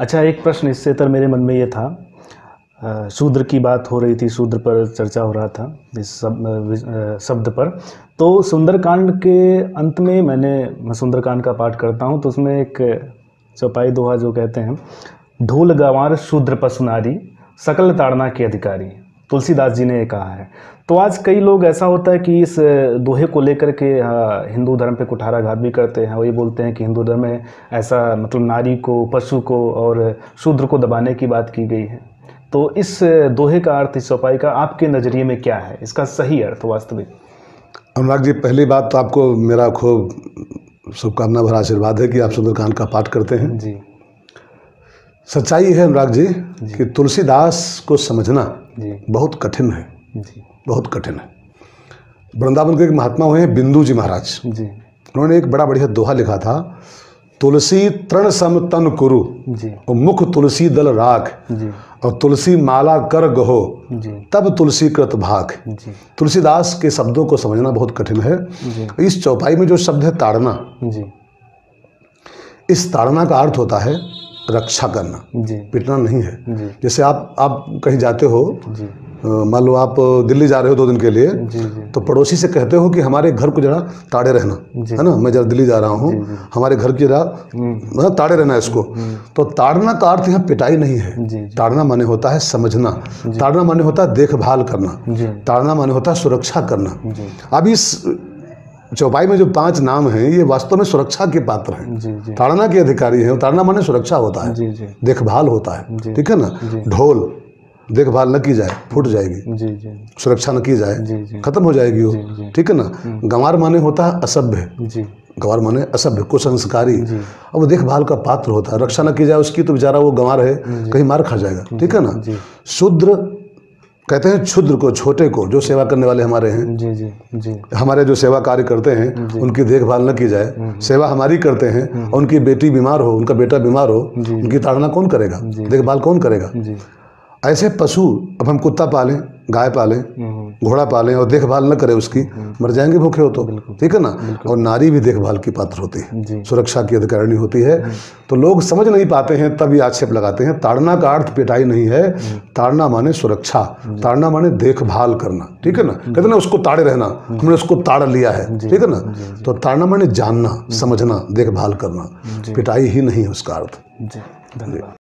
अच्छा, एक प्रश्न इससे तर मेरे मन में ये था, शूद्र की बात हो रही थी, शूद्र पर चर्चा हो रहा था इस शब्द पर। तो सुंदरकांड के अंत में मैं सुंदरकांड का पाठ करता हूँ, तो उसमें एक चौपाई दोहा जो कहते हैं, ढोल गंवार शूद्र पशु नारी सकल ताड़ना के अधिकारी, तुलसीदास जी ने ये कहा है। तो आज कई लोग, ऐसा होता है कि इस दोहे को लेकर के हिंदू धर्म पे कुठाराघात भी करते हैं। वही बोलते हैं कि हिंदू धर्म में ऐसा, मतलब नारी को, पशु को और शूद्र को दबाने की बात की गई है। तो इस दोहे का अर्थ, इस चौपाई का आपके नज़रिए में क्या है, इसका सही अर्थ वास्तविक? अनुराग जी, पहली बात तो आपको मेरा खूब शुभकामना भरा आशीर्वाद है कि आप सुंदरकांड का पाठ करते हैं जी। सच्चाई है अनुराग जी कि तुलसीदास को समझना जी बहुत कठिन है जी, बहुत कठिन है। वृंदावन के एक महात्मा हुए हैं बिंदु जी महाराज जी। उन्होंने एक बड़ा बढ़िया दोहा लिखा था, तुलसी तृण सम तन कुरु जी और मुख तुलसी दल राख जी और तुलसी माला कर गहो जी तब तुलसी कृत भाग। जी तुलसीदास के शब्दों को समझना बहुत कठिन है। जी इस चौपाई में जो शब्द है ताड़ना, जी इस ताड़ना का अर्थ होता है रक्षा करना, जी पिटना नहीं है। जी जैसे आप कहीं जाते हो, जी मान लो आप दिल्ली जा रहे हो 2 दिन के लिए, जी जी तो पड़ोसी से कहते हो कि हमारे घर को जरा ताड़े रहना, जी, है ना, मैं जरा दिल्ली जा रहा हूँ, हमारे घर की जरा ताड़े रहना इसको। तो ताड़ना का अर्थ यहाँ पिटाई नहीं है। जी ताड़ना माने होता है समझना, ताड़ना माने होता है देखभाल करना, जी ताड़ना माने होता है सुरक्षा करना। जी अब इस चौपाई में जो 5 नाम हैं, ये वास्तव में सुरक्षा के पात्र हैं, जी जी ताड़ना के अधिकारी हैं। ताड़ना माने सुरक्षा होता है, जी जी देखभाल होता है, जी, ठीक है ना। ढोल देखभाल न की जाए फूट जाएगी, जी जी सुरक्षा न की जाए जी जी खत्म हो जाएगी वो, जी। ठीक है ना। गंवार माने होता है असभ्य, जी गंवार माने असभ्य, कुसंस्कारी। जी अब वो देखभाल का पात्र होता है, रक्षा न की जाए उसकी तो बेचारा वो गंवार है, कहीं मार खा जाएगा, ठीक है ना। जी शूद्र कहते हैं क्षुद्र को, छोटे को, जो सेवा करने वाले हमारे हैं, जी जी जी हमारे जो सेवा कार्य करते हैं उनकी देखभाल न की जाए, सेवा हमारी करते हैं और उनकी बेटी बीमार हो, उनका बेटा बीमार हो, उनकी ताड़ना कौन करेगा, देखभाल कौन करेगा। जी ऐसे पशु, अब हम कुत्ता पालें, गाय पालें, घोड़ा पालें और देखभाल न करें उसकी, मर जाएंगे भूखे हो तो, ठीक है ना। और नारी भी देखभाल की पात्र होती जी। है, सुरक्षा की अधिकारिणी होती है। तो लोग समझ नहीं पाते हैं, तब ये आक्षेप लगाते हैं। ताड़ना का अर्थ पिटाई नहीं है, ताड़ना माने सुरक्षा, ताड़ना माने देखभाल करना, ठीक है ना। कहते ना उसको ताड़े रहना, हमने उसको ताड़ लिया है, ठीक है ना। तो ताड़ना माने जानना, समझना, देखभाल करना, पिटाई ही नहीं है उसका अर्थ। जी, धन्यवाद।